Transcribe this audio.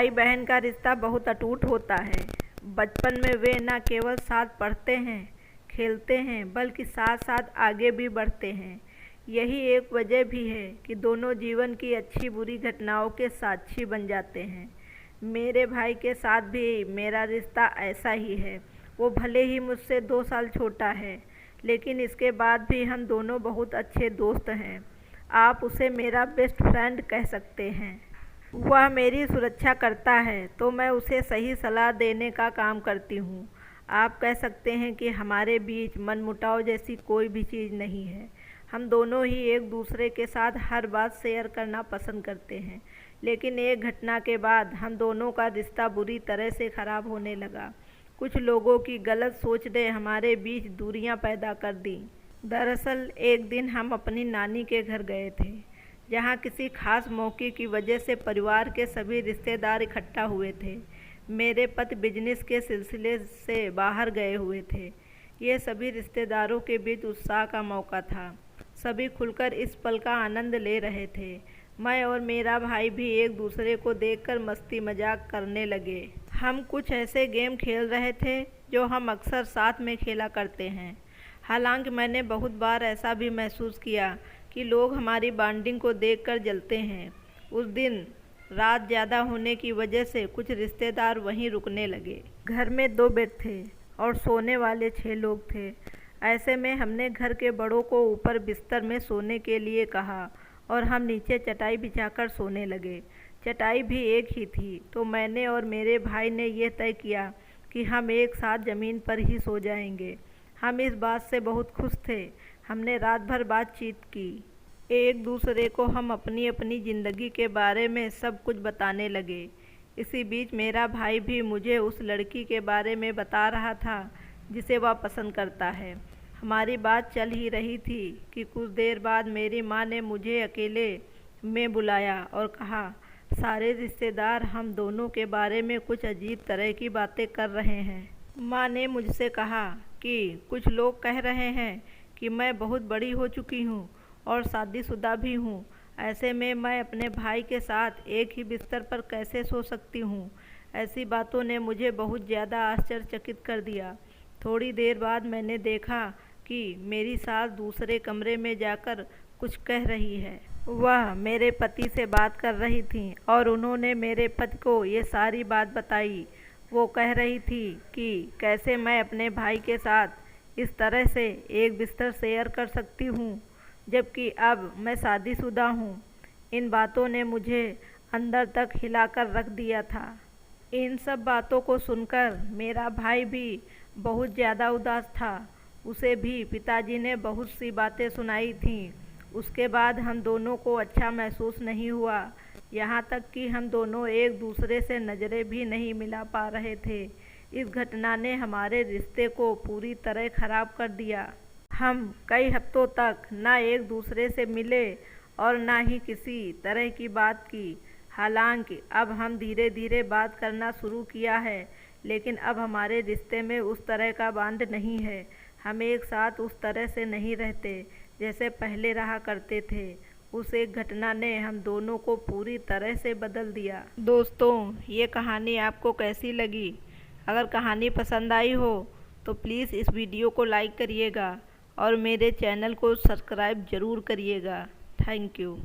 भाई बहन का रिश्ता बहुत अटूट होता है। बचपन में वे न केवल साथ पढ़ते हैं, खेलते हैं, बल्कि साथ साथ आगे भी बढ़ते हैं। यही एक वजह भी है कि दोनों जीवन की अच्छी बुरी घटनाओं के साक्षी बन जाते हैं। मेरे भाई के साथ भी मेरा रिश्ता ऐसा ही है। वो भले ही मुझसे 2 साल छोटा है, लेकिन इसके बाद भी हम दोनों बहुत अच्छे दोस्त हैं। आप उसे मेरा बेस्ट फ्रेंड कह सकते हैं। वह मेरी सुरक्षा करता है तो मैं उसे सही सलाह देने का काम करती हूँ। आप कह सकते हैं कि हमारे बीच मनमुटाव जैसी कोई भी चीज़ नहीं है। हम दोनों ही एक दूसरे के साथ हर बात शेयर करना पसंद करते हैं, लेकिन एक घटना के बाद हम दोनों का रिश्ता बुरी तरह से ख़राब होने लगा। कुछ लोगों की गलत सोच ने हमारे बीच दूरियां पैदा कर दी। दरअसल एक दिन हम अपनी नानी के घर गए थे, जहाँ किसी खास मौके की वजह से परिवार के सभी रिश्तेदार इकट्ठा हुए थे। मेरे पति बिजनेस के सिलसिले से बाहर गए हुए थे। ये सभी रिश्तेदारों के बीच उत्साह का मौका था। सभी खुलकर इस पल का आनंद ले रहे थे। मैं और मेरा भाई भी एक दूसरे को देखकर मस्ती मजाक करने लगे। हम कुछ ऐसे गेम खेल रहे थे जो हम अक्सर साथ में खेला करते हैं। हालांकि मैंने बहुत बार ऐसा भी महसूस किया कि लोग हमारी बॉन्डिंग को देखकर जलते हैं। उस दिन रात ज़्यादा होने की वजह से कुछ रिश्तेदार वहीं रुकने लगे। घर में 2 बेड थे और सोने वाले 6 लोग थे। ऐसे में हमने घर के बड़ों को ऊपर बिस्तर में सोने के लिए कहा और हम नीचे चटाई बिछाकर सोने लगे। चटाई भी एक ही थी, तो मैंने और मेरे भाई ने यह तय किया कि हम एक साथ ज़मीन पर ही सो जाएंगे। हम इस बात से बहुत खुश थे। हमने रात भर बातचीत की। एक दूसरे को हम अपनी अपनी ज़िंदगी के बारे में सब कुछ बताने लगे। इसी बीच मेरा भाई भी मुझे उस लड़की के बारे में बता रहा था जिसे वह पसंद करता है। हमारी बात चल ही रही थी कि कुछ देर बाद मेरी माँ ने मुझे अकेले में बुलाया और कहा, सारे रिश्तेदार हम दोनों के बारे में कुछ अजीब तरह की बातें कर रहे हैं। माँ ने मुझसे कहा कि कुछ लोग कह रहे हैं कि मैं बहुत बड़ी हो चुकी हूँ और शादीशुदा भी हूँ। ऐसे में मैं अपने भाई के साथ एक ही बिस्तर पर कैसे सो सकती हूँ। ऐसी बातों ने मुझे बहुत ज़्यादा आश्चर्यचकित कर दिया। थोड़ी देर बाद मैंने देखा कि मेरी सास दूसरे कमरे में जाकर कुछ कह रही है। वह मेरे पति से बात कर रही थी और उन्होंने मेरे पति को ये सारी बात बताई। वो कह रही थी कि कैसे मैं अपने भाई के साथ इस तरह से एक बिस्तर शेयर कर सकती हूँ, जबकि अब मैं शादीशुदा हूँ। इन बातों ने मुझे अंदर तक हिलाकर रख दिया था। इन सब बातों को सुनकर मेरा भाई भी बहुत ज़्यादा उदास था। उसे भी पिताजी ने बहुत सी बातें सुनाई थीं। उसके बाद हम दोनों को अच्छा महसूस नहीं हुआ, यहाँ तक कि हम दोनों एक दूसरे से नज़रें भी नहीं मिला पा रहे थे। इस घटना ने हमारे रिश्ते को पूरी तरह ख़राब कर दिया। हम कई हफ्तों तक ना एक दूसरे से मिले और ना ही किसी तरह की बात की। हालांकि अब हम धीरे धीरे बात करना शुरू किया है, लेकिन अब हमारे रिश्ते में उस तरह का बांध नहीं है। हम एक साथ उस तरह से नहीं रहते जैसे पहले रहा करते थे। उस एक घटना ने हम दोनों को पूरी तरह से बदल दिया। दोस्तों, ये कहानी आपको कैसी लगी? अगर कहानी पसंद आई हो तो प्लीज़ इस वीडियो को लाइक करिएगा और मेरे चैनल को सब्सक्राइब ज़रूर करिएगा। Thank you.